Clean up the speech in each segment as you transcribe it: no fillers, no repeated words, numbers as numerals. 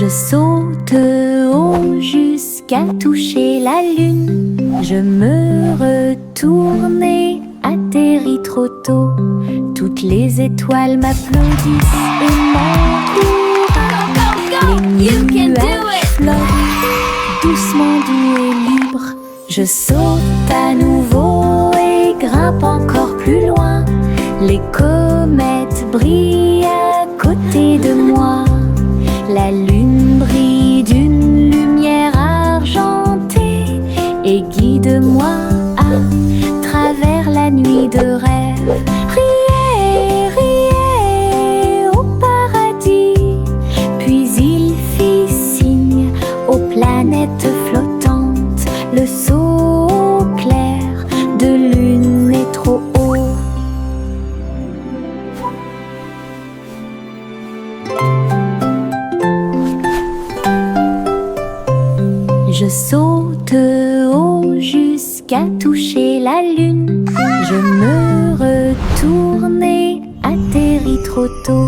Je saute haut jusqu'à toucher la lune. Je me retourne et atterris trop tôt. Toutes les étoiles m'applaudissent et m'encouragent. Les nuages flottent doucement, doux et libres. Je saute à nouveau et grimpe encore plus loin. Les comètes brillent à côté de moi. La lune brille d'une lumière argentée et guide-moi à travers la nuit de rêve. Riez, riez au paradis. Puis il fit signe aux planètes flottantes. Le saut clair de lune est trop haut. Je saute haut jusqu'à toucher la lune. Je me retourne et atterris trop tôt.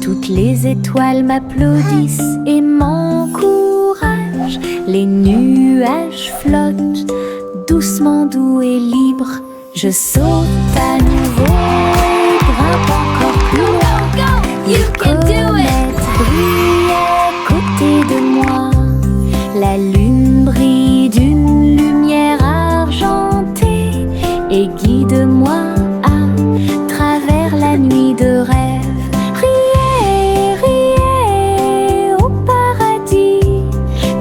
Toutes les étoiles m'applaudissent et m'encouragent. Les nuages flottent doucement, doux et libres. Je saute à nouveau et grimpe encore plus loin. Les comètes brillent à côté de moi. La lune brille d'une lumière argentée et guide-moi à travers la nuit de rêve. Riez, riez au paradis.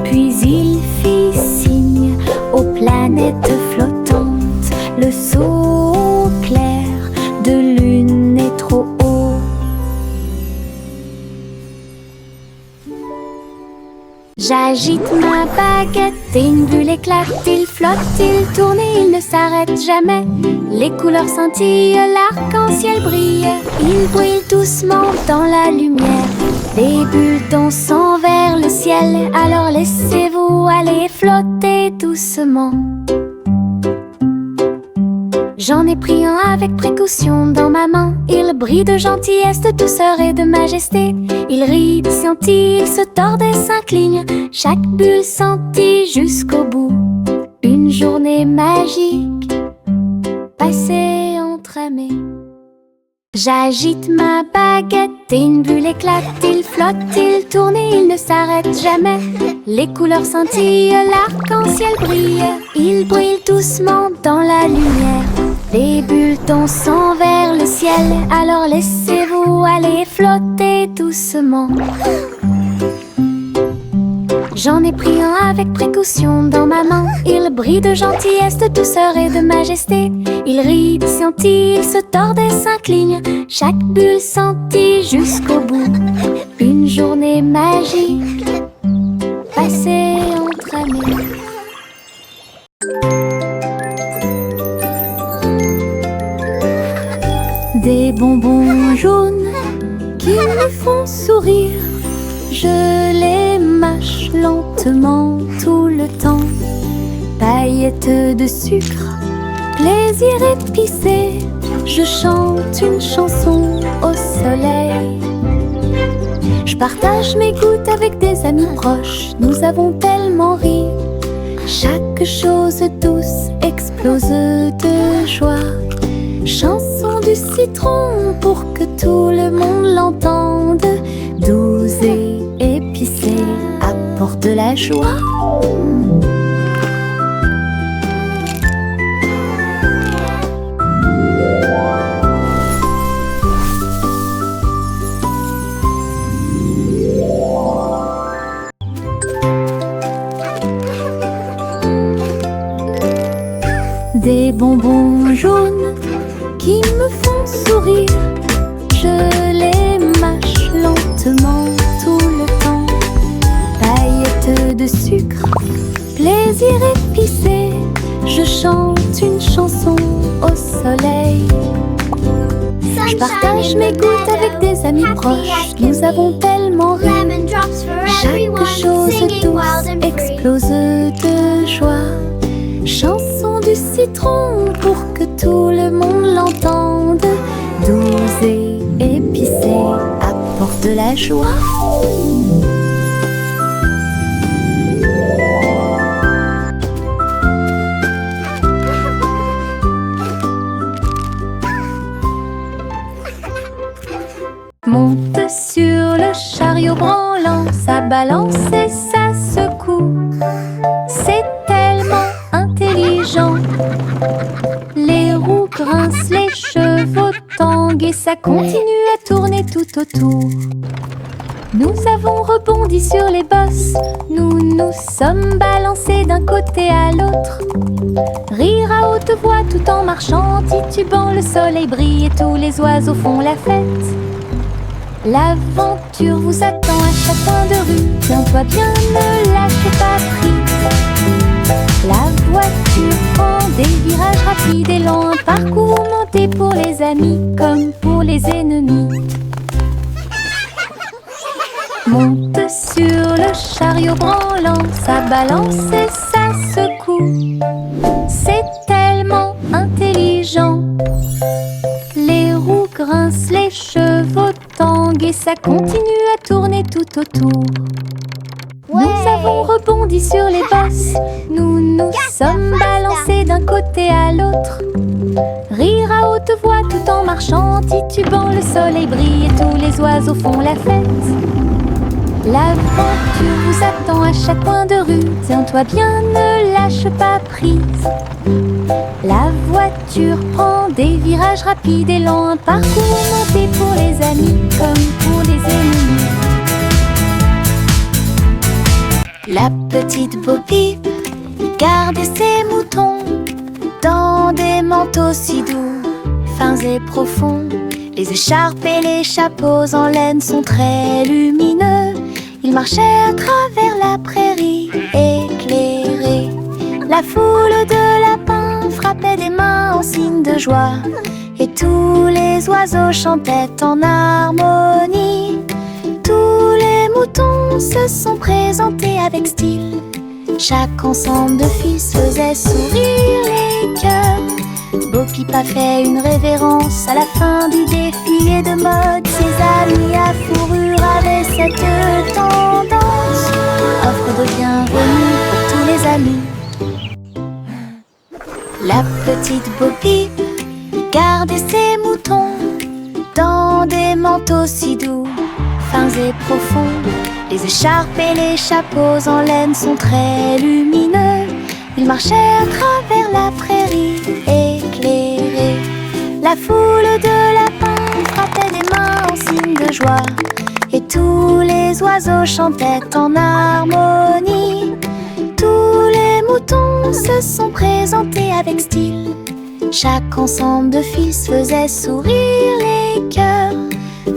Puis il fit signe aux planètes flottantes. Le saut clair de lune est trop haut. J'agite ma baguette et une bulle éclate. Il flotte, il tourne et il ne s'arrête jamais. Les couleurs scintillent, l'arc-en-ciel brille. Il brille doucement dans la lumière. Les bulles dansent vers le ciel. Alors laissez-vous aller flotter doucement. J'en ai pris un avec précaution dans ma main. Il brille de gentillesse, de douceur et de majesté. Il rit, scintille, il se tord et s'incline. Chaque bulle scintille jusqu'au bout. Une journée magique passée entre amis. J'agite ma baguette et une bulle éclate. Il flotte, il tourne et il ne s'arrête jamais. Les couleurs scintillent, l'arc-en-ciel brille. Il brille doucement dans la lumière. Les bulles dansent vers le ciel. Alors laissez-vous aller flotter doucement. J'en ai pris un avec précaution dans ma main. Il brille de gentillesse, de douceur et de majesté. Il rit, scintille, il se tord et s'incline. Chaque bulle scintille jusqu'au bout. Une journée magique passée entre amis. Des bonbons jaunes qui me font sourire. Je les mâche lentement tout le temps. Paillettes de sucre, plaisir épicé. Je chante une chanson au soleil. Je partage mes gouttes avec des amis proches. Nous avons tellement ri. Chaque chose douce explose de joie. Chanson du citron pour que tout le monde l'entende. Douce et épicée, apporte de la joie. Des bonbons jaunes qui me font sourire. Je les mâche lentement tout le temps. Paillettes de sucre, plaisir épicé. Je chante une chanson au soleil. Je partage mes gouttes avec des amis proches. Nous avons tellement ri. Chaque chose douce explose de joie. Chanson du citron pour que tout le monde l'entende. Douce et épicée, apporte de la joie. Monte sur le chariot branlant, ça balance et ça secoue. C'est tellement intelligent. Les roues grincent, les chevaux tanguent et ça continue à tourner tout autour. Nous avons rebondi sur les bosses, nous nous sommes balancés d'un côté à l'autre. Rire à haute voix tout en marchant, titubant, le soleil brille et tous les oiseaux font la fête. L'aventure vous attend à chaque coin de rue, tiens-toi bien, ne lâche pas prise. La voiture prend des virages rapides et lents, un parcours monté pour les amis comme pour les ennemis. Monte sur le chariot branlant, ça balance et ça secoue. C'est tellement intelligent. Les roues grincent, les chevaux tanguent et ça continue à tourner tout autour. Ouais. Nous avons rebondi sur les bosses, nous nous sommes balancés d'un côté à l'autre. Rire à haute voix tout en marchant, titubant, le soleil brille et tous les oiseaux font la fête. L'aventure vous attend à chaque coin de rue, tiens-toi bien, ne lâche pas prise. La voiture prend des virages rapides et lents, un parcours monté pour les amis comme pour les ennemis. La petite Bo Peep garde ses moutons dans des manteaux si doux, fins et profonds. Les écharpes et les chapeaux en laine sont très lumineux. Ils marchaient à travers la prairie éclairée. La foule de lapins frappait des mains en signe de joie, et tous les oiseaux chantaient en harmonie. Tous les moutons se sont présentés avec style. Chaque ensemble de fils faisait sourire les cœurs. Bo Peep a fait une révérence à la fin du défilé de mode. Ses amis à fourrure avaient cette tendance. Offre de bienvenue pour tous les amis. La petite Bo Peep gardait ses moutons dans des manteaux si doux, fins et profonds. Les écharpes et les chapeaux en laine sont très lumineux. Ils marchaient à travers la prairie éclairée. La foule de lapins frappait des mains en signe de joie, et tous les oiseaux chantaient en harmonie. Tous les moutons se sont présentés avec style. Chaque ensemble de fils faisait sourire les cœurs.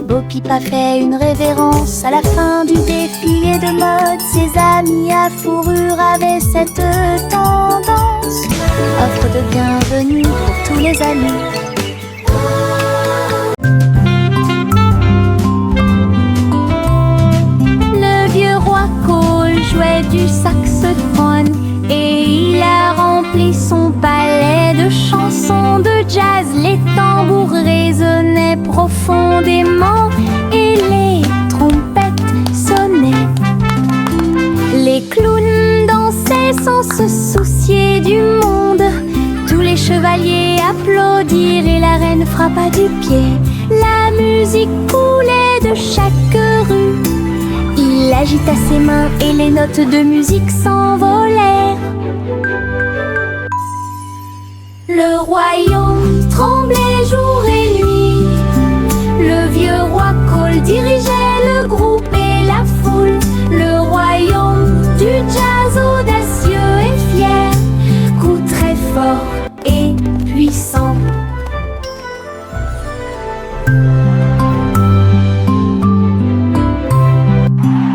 Bo Peep a fait une révérence à la fin du défilé de mode. Ses amis à fourrure avaient cette tendance. Offre de bienvenue pour tous les amis. Le vieux roi Cole jouait du saxophone et il a rempli son palais de chansons de jazz. Les tambours résonnaient profondément et les trompettes sonnaient. Les clowns dansaient sans se soucier du monde. Tous les chevaliers applaudirent et la reine frappa du pied. La musique coulait de chaque rue. Il agita ses mains et les notes de musique s'envolèrent. Le royaume tremblait jour et nuit. Le vieux roi Cole dirigeait le groupe et la foule. Le royaume du jazz audacieux et fier, coup très fort et puissant.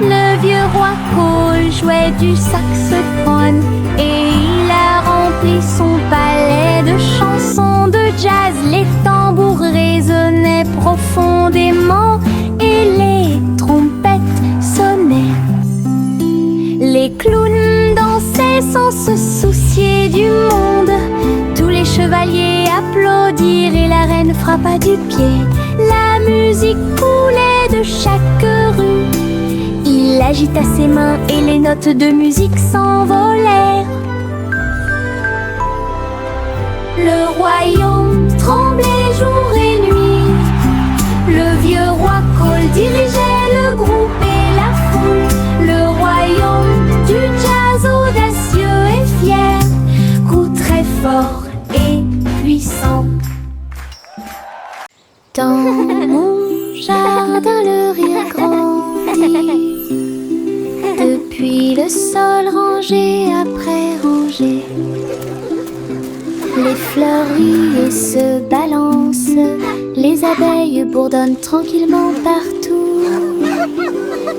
Le vieux roi Cole jouait du saxophone et il a rempli son palais de chansons de jazz. Les tambours résonnaient profondément et les trompettes sonnaient. Les clowns dansaient sans se soucier du monde. Tous les chevaliers applaudirent et la reine frappa du pied. La musique coulait de chaque rue. Il agita ses mains et les notes de musique s'envolèrent. Le royaume tremblait jour et nuit. Le vieux roi Cole jardin, le rire grandit. Depuis le sol, rangé après rangé, les fleurs rient et se balancent. Les abeilles bourdonnent tranquillement partout.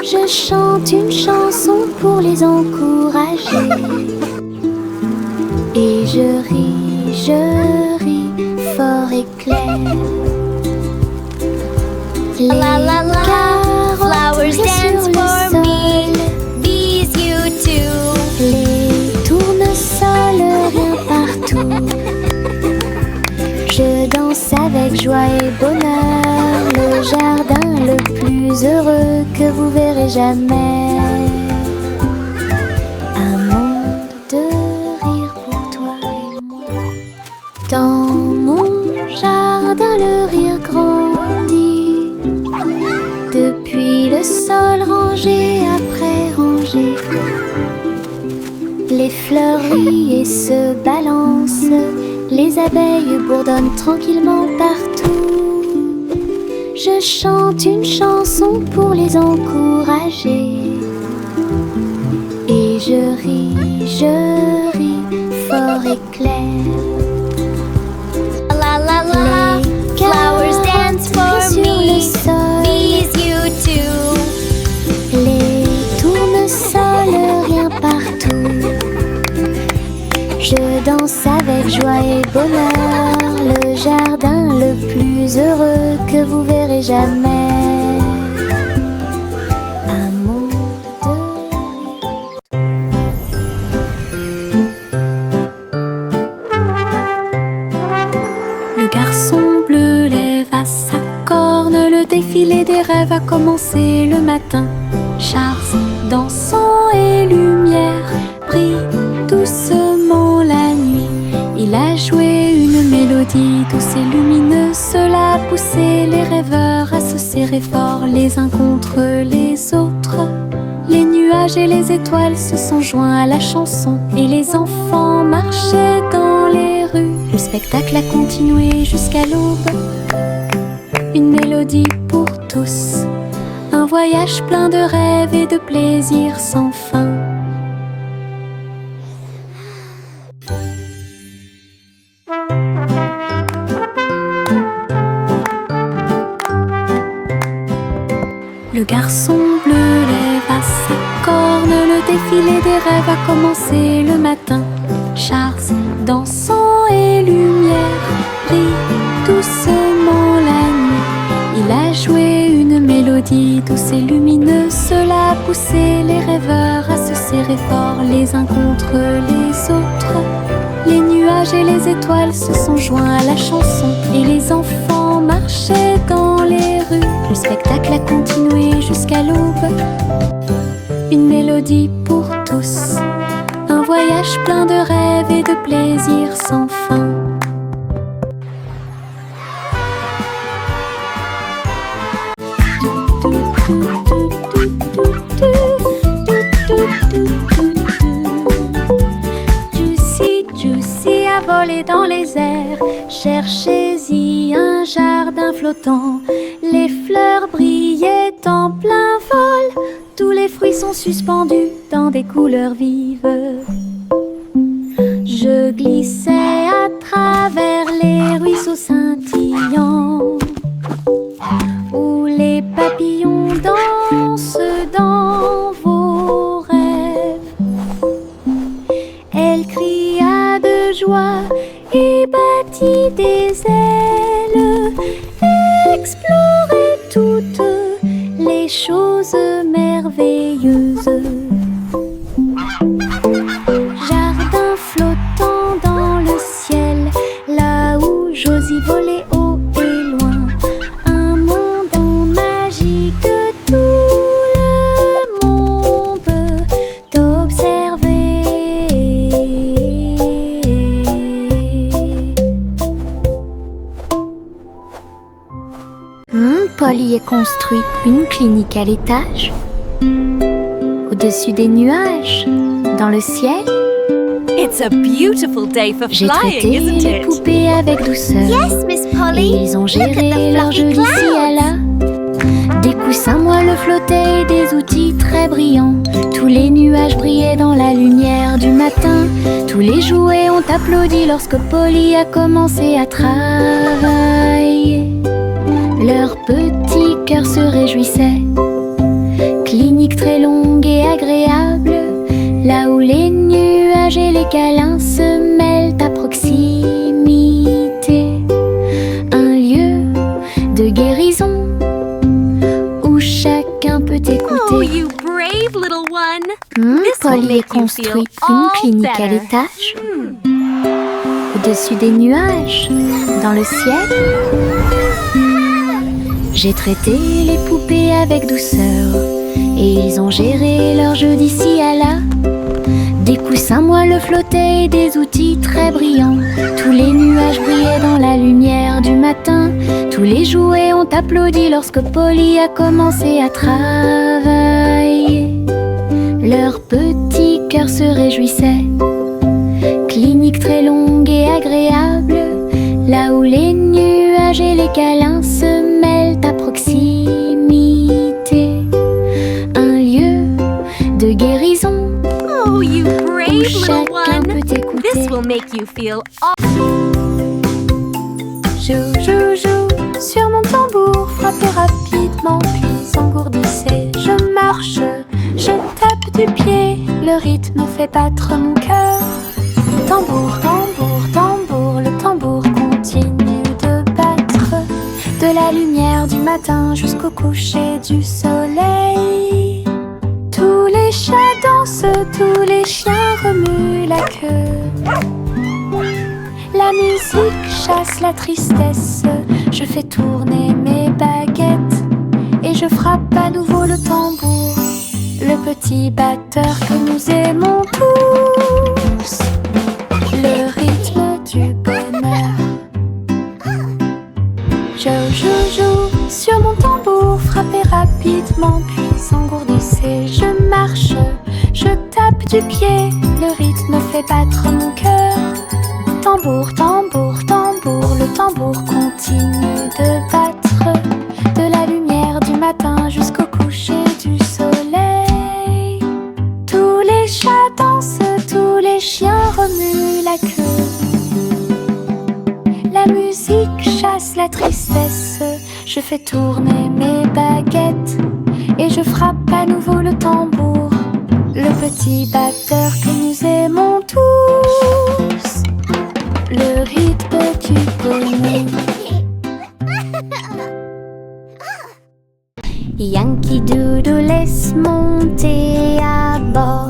Je chante une chanson pour les encourager. Et je ris fort et clair. Les carottes flowers dance sur le for sol, me. Bees you too. les tournesols, rien partout. Je danse avec joie et bonheur, le jardin le plus heureux que vous verrez jamais. Un monde de rire pour toi et moi. Dans mon jardin, le rire grandit. Depuis le sol, rangé après rangé, les fleurs rient et se balancent. Les abeilles bourdonnent tranquillement partout. Je chante une chanson pour les encourager. Et je ris fort et clair. La la la. Les Flowers dance carottes for sur le me. sol, Bees you too. les tournesols, rien partout. Je danse avec joie et bonheur, le jardin le plus heureux que vous verrez jamais. Un monde de rire. Le garçon bleu lève à sa corne, le défilé des rêves a commencé le matin. Charles, dansant et lumière, brille doucement la nuit. Il a joué une mélodie douce et lumineuse. Cela a poussé les rêveurs à se serrer fort les uns contre les autres. Les nuages et les étoiles se sont joints à la chanson et les enfants marchaient dans les rues. Le spectacle a continué jusqu'à l'aube. Une mélodie pour tous, un voyage plein de rêves et de plaisirs sans fin. Le garçon bleu lève à sa corne, le défilé des rêves a commencé le matin. Charles, dansant et lumière, brille doucement la nuit. Il a joué une mélodie douce et lumineuse. Cela a poussé les rêveurs à se serrer fort les uns contre les autres. Les nuages et les étoiles se sont joints à la chanson et les enfants marchaient dans les rues. Le spectacle a continué jusqu'à l'aube. Une mélodie pour tous, un voyage plein de rêves et de plaisirs sans fin. Juicy a volé dans les airs, cherchez-y un jardin flottant. Les fleurs brillaient en plein vol, tous les fruits sont suspendus dans des couleurs vives. Je glissais à travers les ruisseaux scintillants, où les papillons dansent dans vos rêves. Elle cria de joie et battit des ailes, explorait toutes les choses merveilleuses. Jardin flottant dans le ciel, là où Josie volait haut et loin. Un monde magique, tout le monde t'observait. Paul y a construit une clinique à l'étage, au-dessus des nuages, dans le ciel. It's a beautiful day for J'ai flying, traité isn't les it? poupées avec douceur. Yes, Miss Et Polly. ils ont Look at géré the leur fluffy joli clouds. ciel. flottaient des outils très brillants. Tous les nuages brillaient dans la lumière du matin. Tous les jouets ont applaudi lorsque Polly a commencé à travailler. Leur petit cœur se réjouissait. Clinique très longue et agréable, là où les nuages et les câlins se mêlent à proximité. Un lieu de guérison où chacun peut écouter. Oh, you brave little one. This will Polly make you construit feel une all clinique à better. l'étage, au-dessus des nuages, dans le ciel. J'ai traité les poupées avec douceur et ils ont géré leur jeu d'ici à là. Des coussins moelleux flottaient et des outils très brillants. Tous les nuages brillaient dans la lumière du matin. Tous les jouets ont applaudi lorsque Polly a commencé à travailler. Leur petit cœur se réjouissait. Clinique très longue et agréable, là où les nuages et les câlins se mêlent à proximité. Un lieu de guérison Oh, you brave où little chacun one. peut écouter. This will make you feel all. Jou, jou, jou, sur mon tambour, frapper rapidement, puis s'engourdisser. Je marche, je tape du pied, le rythme fait battre mon cœur. Tambour, tambour, tambour, le tambour continue de battre. De la lumière du matin jusqu'au coucher du soleil. Tous les chats dansent, tous les chiens remuent la queue. La musique chasse la tristesse, je fais tourner mes baguettes et je frappe à nouveau le tambour, le petit batteur que nous aimons tous, le rythme du bonheur. Jou, jou, jou, sur mon tambour, frapper rapidement puis s'engourdisser. Je marche, je tape du pied, le rythme fait battre mon cœur. Tambour, tambour, tambour, le tambour continue de battre. De la lumière du matin jusqu'au coucher du soleil. Tous les chats dansent, tous les chiens remuent la queue. La musique chasse la tristesse, je fais tourner mes baguettes et je frappe à nouveau le tambour, le petit batteur que nous aimons tous. Le rythme du bonheur. Yankee Doodle laisse monter à bord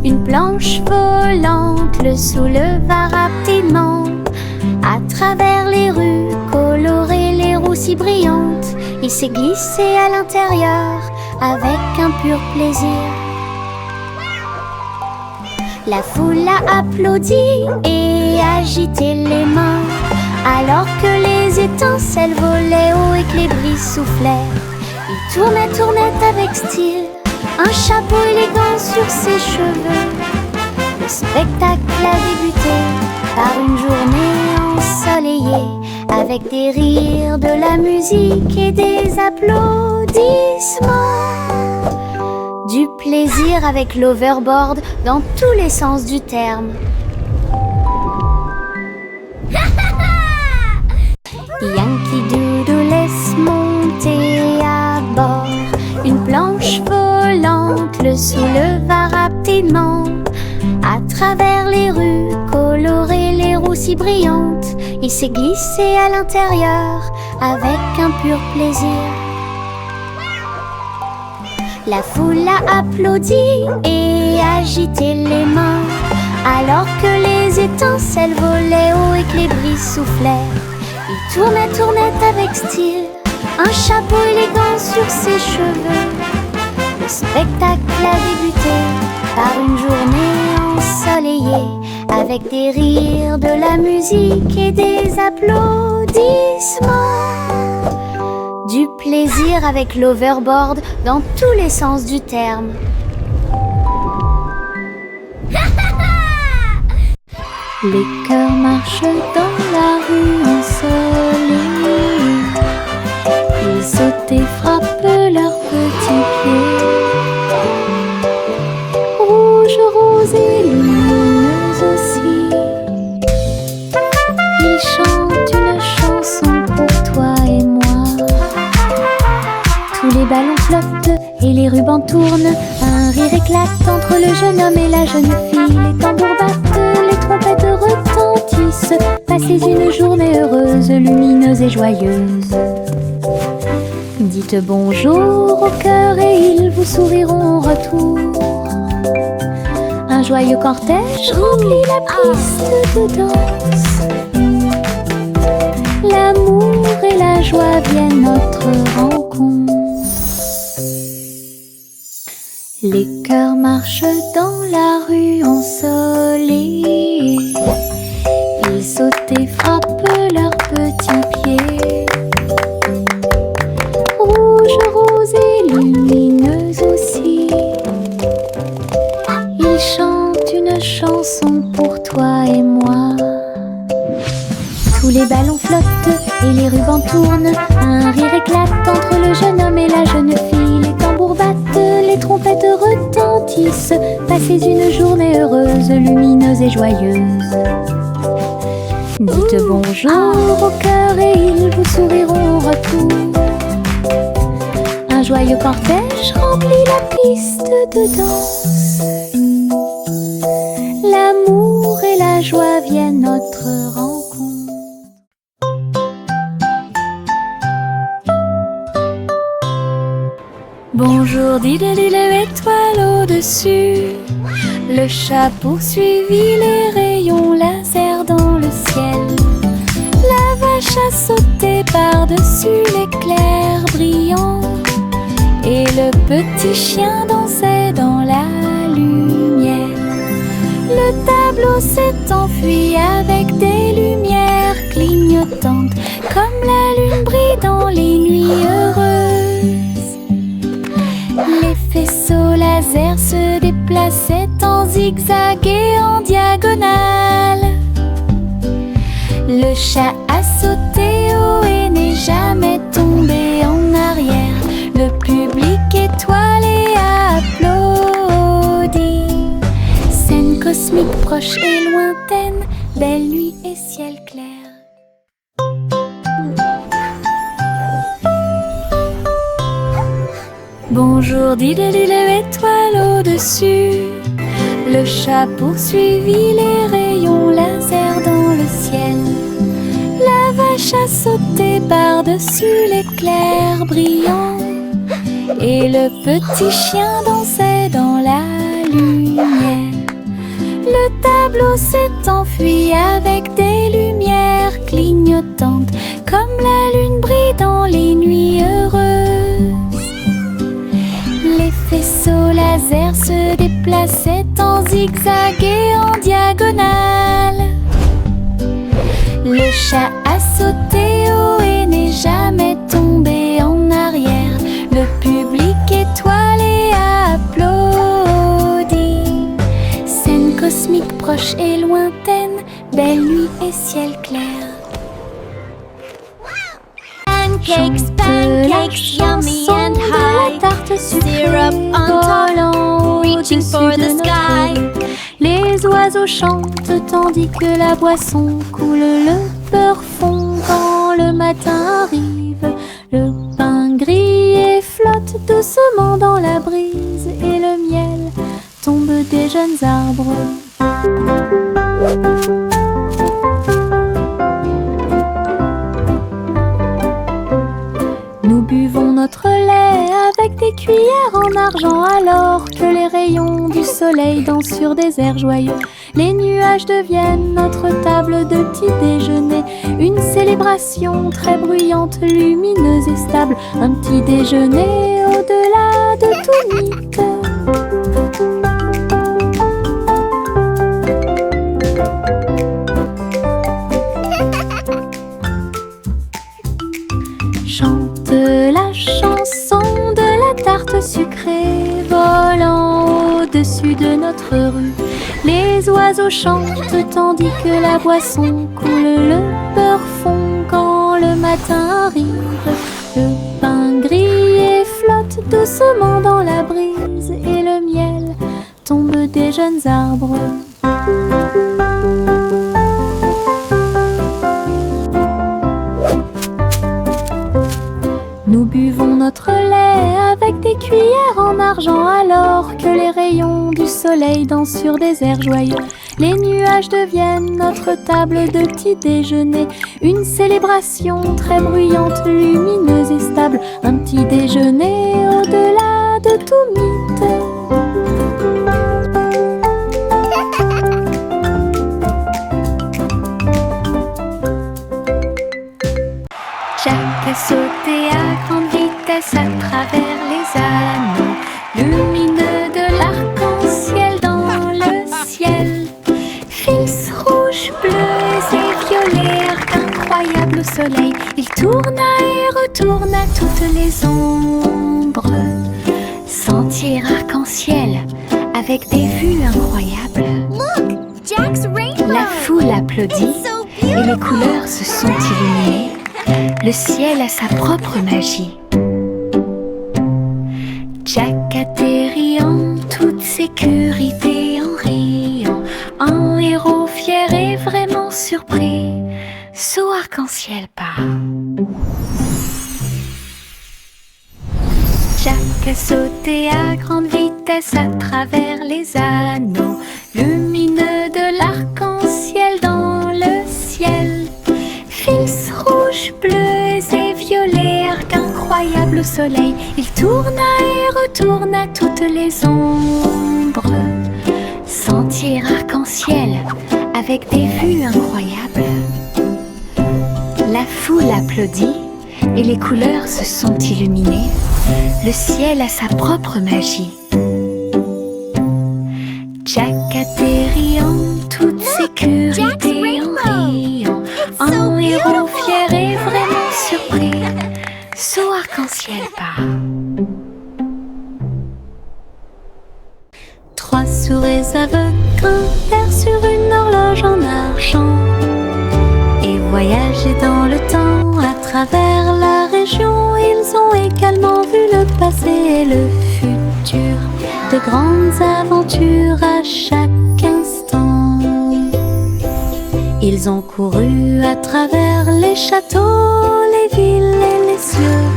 une planche volante, le souleva rapidement. À travers les rues colorées, les roues si brillantes, il s'est glissé à l'intérieur avec un pur plaisir. La foule a applaudi et agité les mains, alors que les étincelles volaient haut et que les brises soufflaient. Il tournait, tournait avec style, un chapeau élégant sur ses cheveux. Le spectacle a débuté par une journée ensoleillée, avec des rires, de la musique et des applaudissements. Du plaisir avec l'overboard dans tous les sens du terme. Yankee Doodle laisse monter à bord une planche volante, le souleva rapidement. À travers les rues colorées, les roues si brillantes, il s'est glissé à l'intérieur avec un pur plaisir. La foule a applaudi et agité les mains, alors que les étincelles volaient haut et que les brises soufflaient. Il tournait, tournait avec style, un chapeau élégant sur ses cheveux. Le spectacle a débuté par une journée ensoleillée, avec des rires, de la musique et des applaudissements. Du plaisir avec l'overboard dans tous les sens du terme. Les cœurs marchent dans la rue ensoleillée. Ils sautent et frappent leurs petits pieds. Tous les ballons flottent et les rubans tournent. Un rire éclate entre le jeune homme et la jeune fille. Les tambours battent, les trompettes retentissent. Passez une journée heureuse, lumineuse et joyeuse. Dites bonjour au cœur et ils vous souriront en retour. Un joyeux cortège remplit la piste de danse. L'amour et la joie viennent notre rencontre. Les cœurs marchent dans la rue ensoleillée. Ils sautent et frappent leurs petits pieds. Rouge, rose et lumineuse aussi. Ils chantent une chanson pour toi et moi. Tous les ballons flottent et les rubans tournent. Un rire éclate entre le jeune homme et la jeune fille. Les tambours battent, les trompettes retentissent. Passez une journée heureuse, lumineuse et joyeuse. Dites bonjour au cœur et ils vous souriront en retour. Un joyeux cortège remplit la piste de danse. L'amour et la joie viennent notre rencontre. Bonjour, dit-elle, étoile au-dessus. Le chat poursuivit les rayons laser dans le ciel. La vache a sauté par-dessus l'éclair brillant. Et le petit chien dansait dans la lumière. Le tableau s'est enfui avec des lumières clignotantes, comme la lune brille dans les nuits heureuses. Les faisceaux laser se déplaçaient en zigzag et en diagonale. Le chat a sauté haut et n'est jamais tombé en arrière. Le public étoilé a applaudi. Scène cosmique proche et lointaine, belle nuit et ciel clair. Bonjour, dit-elle, étoile au-dessus. Le chat poursuivit les rayons laser dans le ciel. La vache a sauté par-dessus l'éclair brillant. Et le petit chien dansait dans la lumière. Le tableau s'est enfui avec des lumières clignotantes, comme la lune brille dans les nuits heureuses. Les faisceaux laser se déplaçaient en zigzag et en diagonale. Le chat a sauté haut et n'est jamais tombé en arrière. Le public étoilé a applaudi. Scène cosmique proche et lointaine, belle nuit et ciel clair. Pancakes, pancakes, yummy and high. Syrup on top, reaching for the sky. Les oiseaux chantent tandis que la boisson coule. Le beurre fond quand le matin arrive. Le pain grillé flotte doucement dans la brise. Et le miel tombe des jeunes arbres. Nous buvons notre lait avec des cuillères en argent, alors que les rayons du soleil dansent sur des airs joyeux. Les nuages deviennent notre table de petit déjeuner, une célébration très bruyante, lumineuse et stable. Un petit déjeuner au-delà de tout mythe. Chante la chanson de la tarte sucrée volant au-dessus de notre rue. Les oiseaux chantent tandis que la boisson coule. Le beurre fond quand le matin arrive. Le pain grillé flotte doucement dans la brise. Et le miel tombe des jeunes arbres. Nous buvons notre lait avec des cuillères en argent, alors que les rayons du soleil dansent sur des airs joyeux. Les nuages deviennent notre table de petit déjeuner, une célébration très bruyante, lumineuse et stable, un petit déjeuner au-delà de tout mythe. Jack a sauté à grande vitesse à travers les anneaux lumineux de l'arc-en-ciel dans le ciel. Fils rouges, bleus et violets, arc incroyable au soleil. Il tourna et retourna toutes les ombres. Sentier arc-en-ciel avec des vues incroyables. Look, Jack's rainbow. La foule applaudit It's so et les beautiful. couleurs se sont illuminées. Le ciel a sa propre magie. Jack atterrit en toute sécurité en riant, un héros fier et vraiment surpris. Saut arc-en-ciel part. Jack a sauté à grande vitesse à travers les anneaux lumineux de l'arc-en-ciel dans le ciel. Fils rouges, bleus et violets, arc incroyable au soleil. Il tourna et retourna toutes les ombres. Sentier arc-en-ciel avec des vues incroyables. La foule applaudit et les couleurs se sont illuminées. Le ciel a sa propre magie. Jack atterrit en toute sécurité en riant, un héros fier et vraiment surpris. Saut arc-en-ciel part. 3 souris aveugles grimpèrent sur une horloge en argent et voyageaient dans le temps à travers la région. Ils ont également vu le passé et le futur, de grandes aventures à chaque instant. Ils ont couru à travers les châteaux, les villes et les cieux.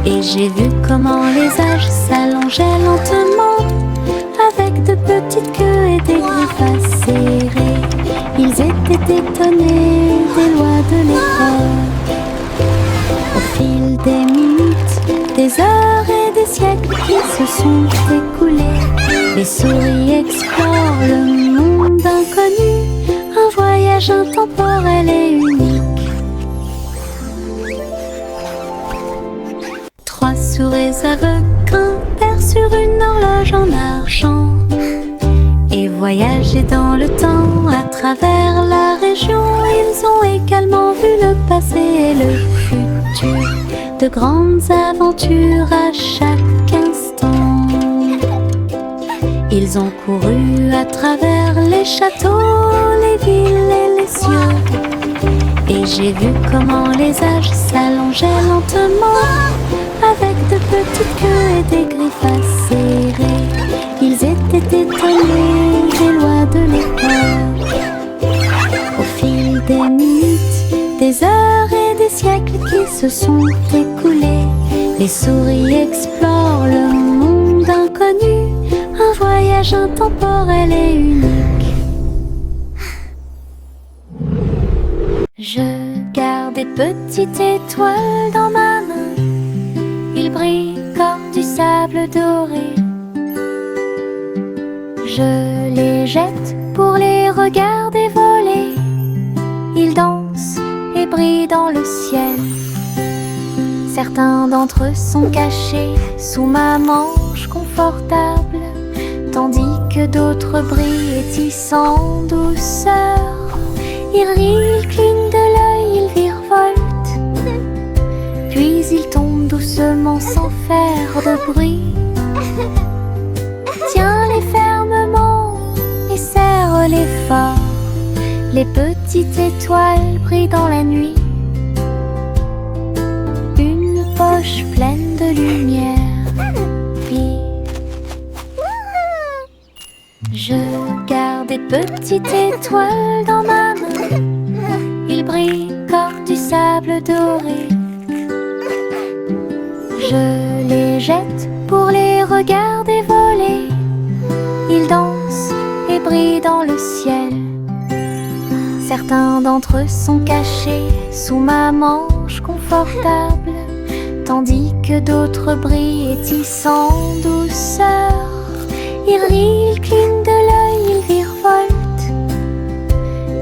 Et j'ai vu comment les âges s'allongeaient lentement, avec de petites queues et des griffes acérées. Ils étaient étonnés des lois de l'époque. Au fil des minutes, des heures et des siècles qui se sont écoulés, les souris explorent le monde inconnu, un voyage intemporel et unique. 3 souris aveugles grimpèrent sur une horloge en argent et voyageaient dans le temps à travers la région. Ils ont également vu le passé et le futur, de grandes aventures à chaque instant. Ils ont couru à travers les châteaux, les villes et les cieux. Et j'ai vu comment les âges s'allongeaient lentement, avec de petites queues et des griffes acérées. Ils étaient étonnés des lois de l'époque. Au fil des minutes, des heures et des siècles qui se sont écoulés, les souris explorent le monde inconnu, un voyage intemporel et unique. Je garde des petites étoiles dans ma main, ils brillent comme du sable doré. Je les jette pour les regarder voler, ils dansent et brillent dans le ciel. Certains d'entre eux sont cachés sous ma manche confortable, tandis que d'autres brillent et tissent en douceur. Ils rient, ils clignent de l'œil, ils virevoltent, puis ils tombent doucement sans faire de bruit. Tiens-les fermement et serre-les fort, les petites étoiles brillent dans la nuit. Une poche pleine de lumière, puis je garde des petites étoiles dans ma main, ils brillent comme du sable doré. Je les jette pour les regarder voler. Ils dansent et brillent dans le ciel. Certains d'entre eux sont cachés sous ma manche confortable, tandis que d'autres brillent et tissent en douceur. Ils rient, ils clignent de l'œil, ils virevoltent,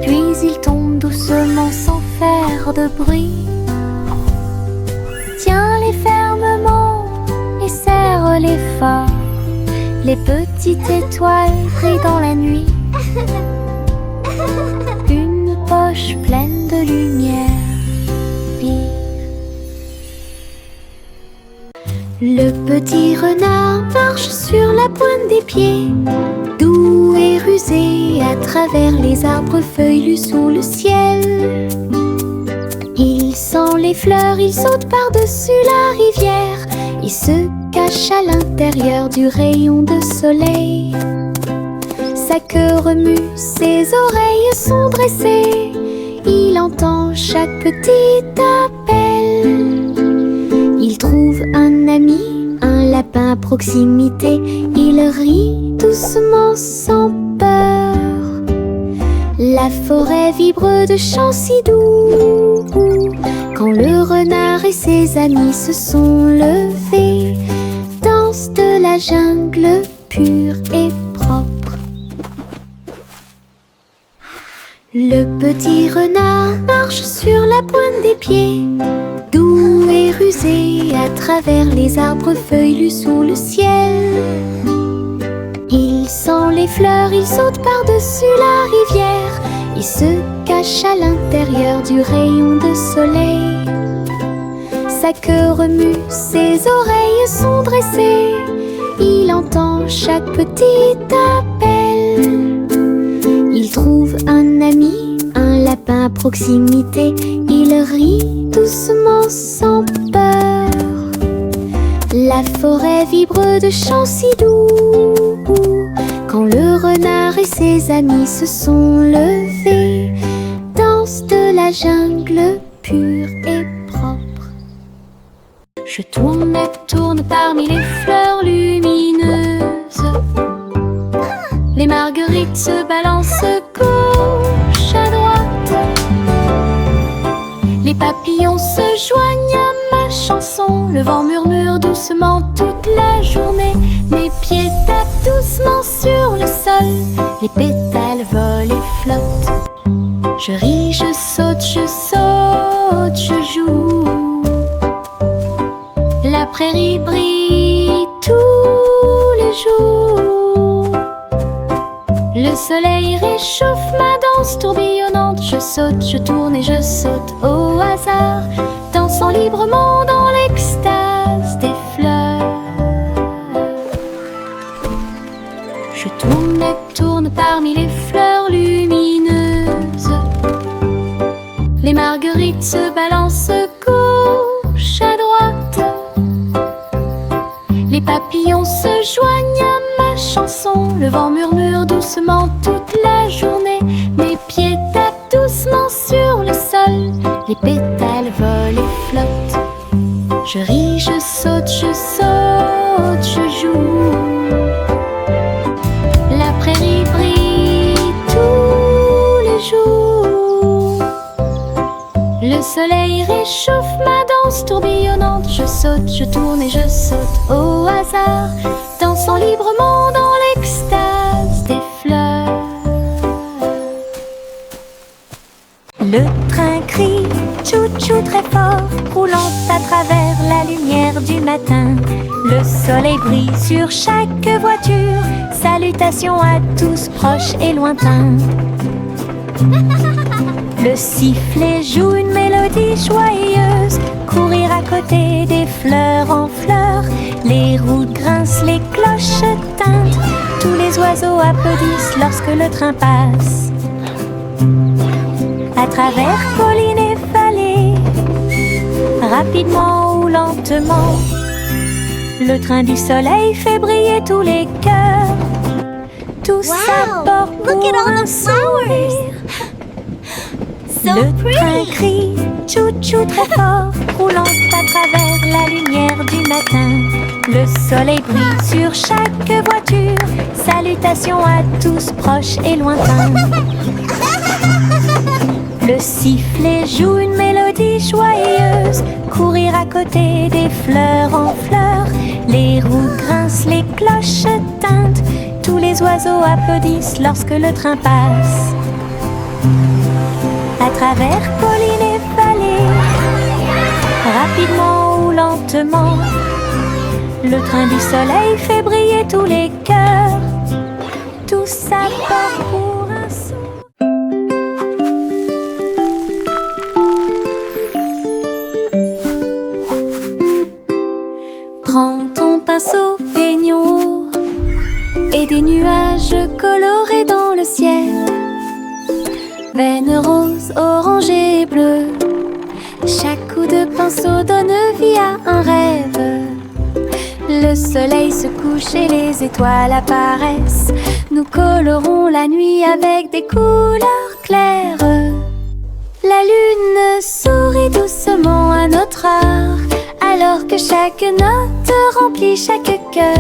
puis ils tombent doucement sans faire de bruit. Tiens-les fermement et serre-les fort. Les petites étoiles brillent dans la nuit. Une poche pleine de lumière vive. Le petit renard marche sur la pointe des pieds, doux et rusé à travers les arbres feuillus sous le ciel. Il sent les fleurs, il saute par-dessus la rivière. Il se cache à l'intérieur du rayon de soleil. Sa queue remue, ses oreilles sont dressées. Il entend chaque petit appel. Il trouve un ami, un lapin à proximité. Il rit doucement sans peur. La forêt vibre de chants si doux. Quand le renard et ses amis se sont levés, danse de la jungle pure et propre. Le petit renard marche sur la pointe des pieds, doux et rusé à travers les arbres feuillus sous le ciel. Il sent les fleurs, il saute par-dessus la rivière. Il se cache à l'intérieur du rayon de soleil. Sa queue remue, ses oreilles sont dressées. Il entend chaque petit appel. Il trouve un ami, un lapin à proximité. Il rit doucement sans peur. La forêt vibre de chants si doux. Quand le renard et ses amis se sont levés, danse de la jungle pure et propre. Je tourne et tourne parmi les fleurs lumineuses. Les marguerites se balancent gauche à droite. Les papillons se joignent à ma chanson. Le vent murmure doucement toute la journée. Mes pieds tapent doucement sur le sol. Les pétales volent et flottent. Je ris, je saute, je joue. La prairie brille tous les jours. Le soleil réchauffe ma danse tourbillonnante. Je saute, je tourne et je saute au hasard, dansant librement dans l'extase des fleurs. Je tourne et tourne parmi les fleurs lumineuses. Les marguerites se balancent gauche à droite. Les papillons se joignent à ma chanson. Le vent murmure doucement toute la journée. Mes pieds tapent doucement sur le sol. Les pétales volent et flottent. Je ris, je saute, je joue. La prairie brille tous les jours. Le soleil réchauffe ma danse tourbillonnante. Je saute, je tourne et je saute au hasard, dansant librement dans l'extase des fleurs. Le train crie tchou-tchou très fort, roulant à travers la lumière du matin. Le soleil brille sur chaque voiture. Salutations à tous proches et lointains. Le sifflet joue une mélodie joyeuse. Courir à côté des fleurs en fleurs. Les roues grincent, les cloches tintent. Tous les oiseaux applaudissent lorsque le train passe. À travers collines et vallées, rapidement ou lentement, le train du soleil fait briller tous les cœurs. Tous à bord pour un sourire. Le train crie Tchou-tchou très fort, roulant à travers la lumière du matin. Le soleil brille sur chaque voiture. Salutations à tous proches et lointains. Le sifflet joue une mélodie joyeuse. Courir à côté des fleurs en fleurs. Les roues grincent, les cloches tintent. Tous les oiseaux applaudissent lorsque le train passe. À travers collines et vallées, rapidement ou lentement, le train du soleil fait briller tous les cœurs. Tout ça part pour un sou. Prends ton pinceau, peignons et des nuages colorés dans le ciel. Veines roses, orangées et bleues. Chaque coup de pinceau donne vie à un rêve. Le soleil se couche et les étoiles apparaissent. Nous colorons la nuit avec des couleurs claires. La lune sourit doucement à notre art, alors que chaque note remplit chaque cœur.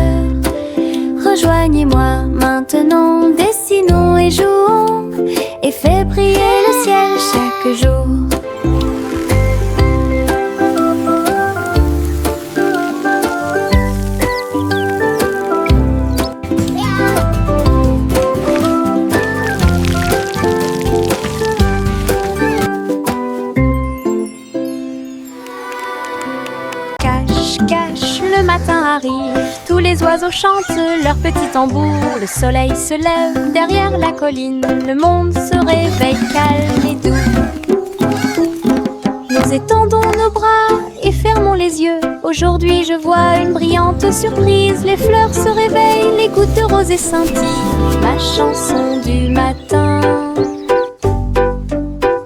Rejoignez-moi maintenant, dessinons et jouons, et fais briller le ciel chaque jour. Cache, cache, le matin arrive. Tous les oiseaux chantent leur petit tambour. Le soleil se lève derrière la colline. Le monde se réveille calme et doux. Nous étendons nos bras et fermons les yeux. Aujourd'hui je vois une brillante surprise. Les fleurs se réveillent, les gouttes de rosée scintillent. Ma chanson du matin.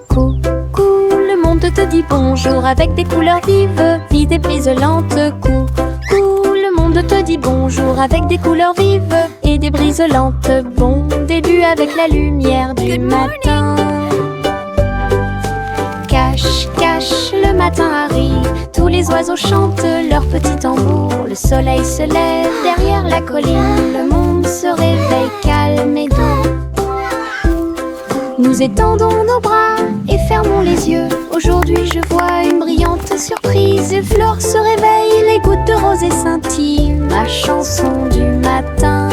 Coucou, le monde te dit bonjour avec des couleurs vives, vides et brisolantes. Coucou, le monde te dit bonjour avec des couleurs vives et des brises lentes. Bon début avec la lumière du matin. Cache, cache, le matin arrive. Tous les oiseaux chantent leur petit tambour. Le soleil se lève derrière la colline. Le monde se réveille calme et doux. Nous étendons nos bras et fermons les yeux. Aujourd'hui je vois une brillante surprise. Les fleurs se réveillent, les gouttes de rosée scintillent. Ma chanson du matin.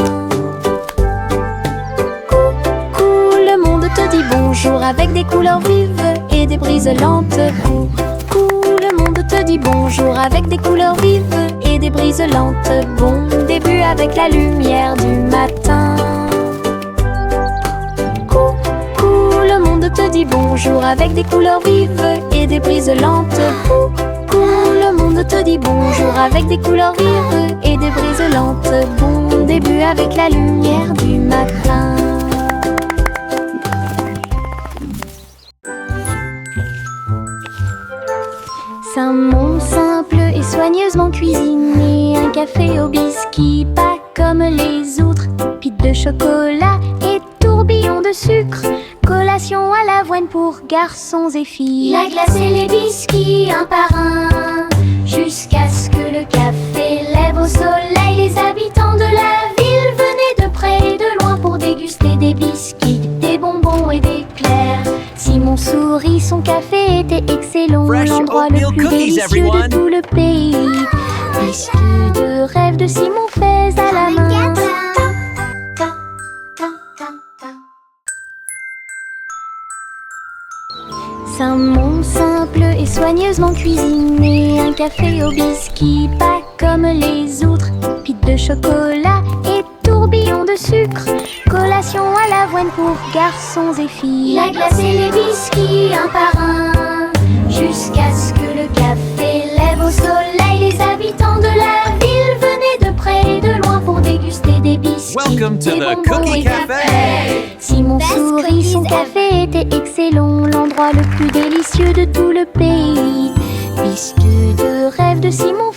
Coucou, le monde te dit bonjour avec des couleurs vives et des brises lentes. Coucou, le monde te dit bonjour avec des couleurs vives et des brises lentes. Bon début avec la lumière du matin. Le monde te dit bonjour avec des couleurs vives et des brises lentes. Coucou, le monde te dit bonjour avec des couleurs vives et des brises lentes. Bon début avec la lumière du matin. C'est un monde simple et soigneusement cuisiné. Un café au biscuit, pas comme les autres. Pite de chocolat et tourbillon de sucre. Collation à l'avoine pour garçons et filles. La glace et les biscuits un par un, jusqu'à ce que le café lève au soleil. Les habitants de la ville venaient de près et de loin pour déguster des biscuits, des bonbons et des éclairs. Simon sourit, son café était excellent. L'endroit le plus délicieux de tout le pays. Biscuits de rêve de Simon faits à la main. C'est un monde simple et soigneusement cuisiné. Un café au biscuit, pas comme les autres. Pite de chocolat et tourbillon de sucre. Collation à l'avoine pour garçons et filles. La glace et les biscuits un par un, jusqu'à ce que le café lève au soleil. Les habitants de la ville venaient de près et de loin pour déguster des biscuits. Welcome to the Cookie Cafe. Simon sourit, son café était excellent. L'endroit le plus délicieux de tout le pays. Biscuits de rêve de Simon